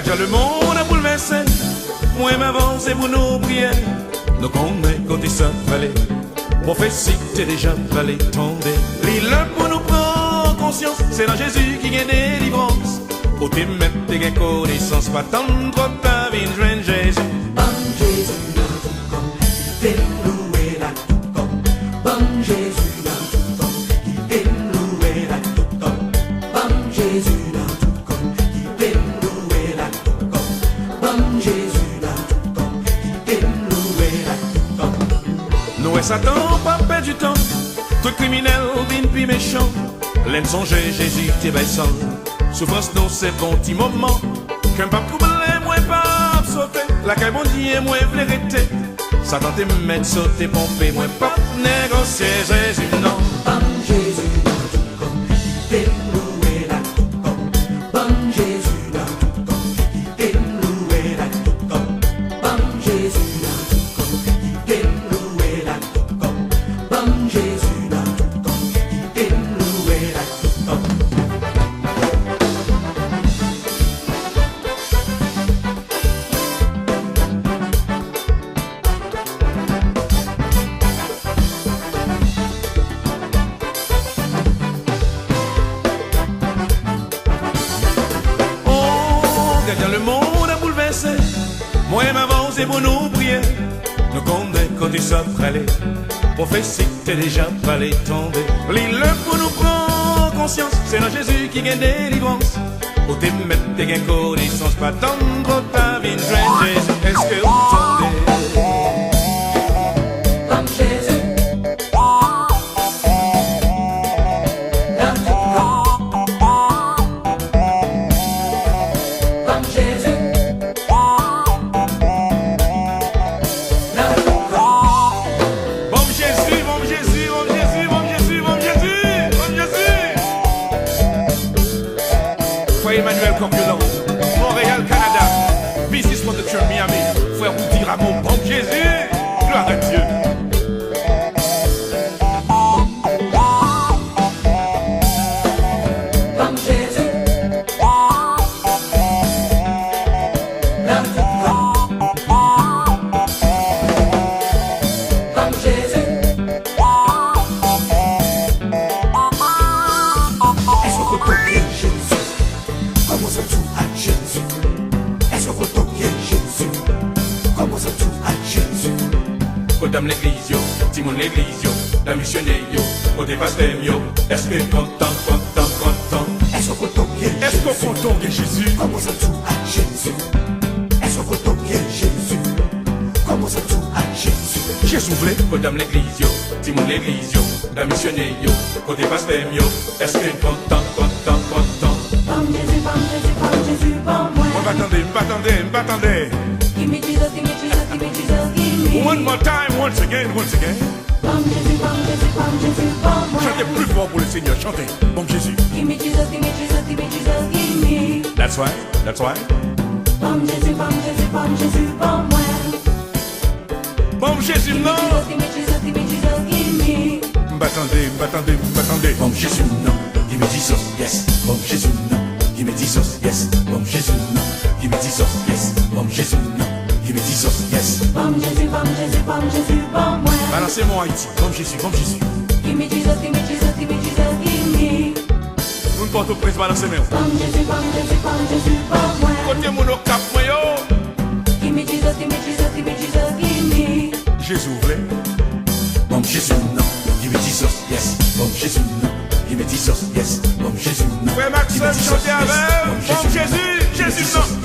Déjà le monde a bouleversé. Moi m'avance pour nos prières. Nous connaissons côté ça fallait. Prophétie t'es déjà fallait tomber. L'île pour nous prendre conscience. C'est dans Jésus qui gagne délivrance. Au t'es même t'es gagne connaissance. Pas tant trop ta vie joindre Jésus. Bon Jésus dans tout corps, il fait louer là tout corps. Bon Jésus dans tout corps, il fait louer là tout corps. Bon Jésus dans tout corps, il fait louer là tout corps. Bon Jésus dans tout corps, il fait louer là tout corps. Nous et Satan pas perdre du temps. Tout criminel vin puis méchant. L'aime songer Jésus t'es baissant. Souffrance non c'est bon petit moment. Qu'un pas troublé moi pas sauter. La caille bon Dieu moi v'lait rester. Satan te mettre sauter pomper moi pas négocier Jésus non. Bon Jésus dans tout corps, il fait louer là tout corps. Bon Jésus dans tout corps, il fait louer là tout corps. Bon Jésus dans tout corps, il fait louer là tout corps. Bon Jésus dans tout corps, il fait louer là tout corps. Dans le monde a bouleversé. Moi m'avance et pour nous prier. Nous connaissons côté ça frêlé. Prophétie t'es déjà fallait tomber. L'île pour nous prendre conscience. C'est dans Jésus qui gagne délivrance. Au t'es mettre t'es gagne connaissance. Pas tant trop ta vie joindre Jésus. Est-ce que vous tombez? Bon Jésus dans tout corps. Bon Jésus dans tout corps. Bon Jésus, bon Jésus, bon Jésus, bon Jésus, bon Jésus, bon Jésus. Frère Emmanuel Corpulent, Montréal, Canada, Business for the Church Miami, frère Routy Ramon, bon Jésus, gloire à Dieu. Bon Jésus dans tout corps. Bon Jésus. Est-ce qu'on peut toquer Jésus? Comment ça tout à Jésus? Est-ce qu'on peut toquer Jésus? Comment ça tout à Jésus? Madame l'église, yo, Timon l'église, yo, la missionnaire, yo, au pasteur, yo, est-ce que content? Est-ce qu'on peut toquer Est-ce qu'on Jésus? content de Jésus? Comment ça tout à Jésus? Est-ce qu'on peut toquer Jésus? Comment ça tout à Jésus? Jésus voulait, Madame l'église, yo, Timon l'église, yo, la missionnaire, yo, au pasteur, yo, est-ce que content? Bon Jésus, bon Jésus, bon Jésus, bon moi. M'attendez. Give me Jesus, give me Jesus, give me Jesus, give me. One more time, once again. Bon Jésus, bon Jésus, bon Jésus, bon moi. Chantez plus fort pour le Seigneur, chantez. Bon Jésus. Give me Jesus, give me Jesus, give me Jesus, give me. That's right. Bon Jésus, bon Jésus, bon Jésus, bon moi. Bon Jésus, non. Give me Jesus, give me Jesus, give me. M'attendez. Bon Jésus, non, give me Jesus, yes. Bon Jésus, non, give me Jesus, yes. Bon Jésus, non, give me Jesus, yes. Bon Jésus, non, give me Jesus, yes. Bon Jésus, bon Jésus, bon Jésus, bon moi. Balancez-moi Haïti. Bon Jésus. Give me Jesus, give me Jesus, give me Jesus, give me. Vous ne portez au prise, balancez-moi. Bon Jésus, bon Jésus, bon Jésus, bon moi. Côté mon au cap, moi yo. Give me Jesus, give me Jesus, give me Jesus, give me. Jésus voulait. Bon Jésus, non, give me Jesus, yes. Bon Jésus, non, give me Jesus, yes. Bon Jésus, non. Frère Maxime, chantez avec. Bon Jésus, non.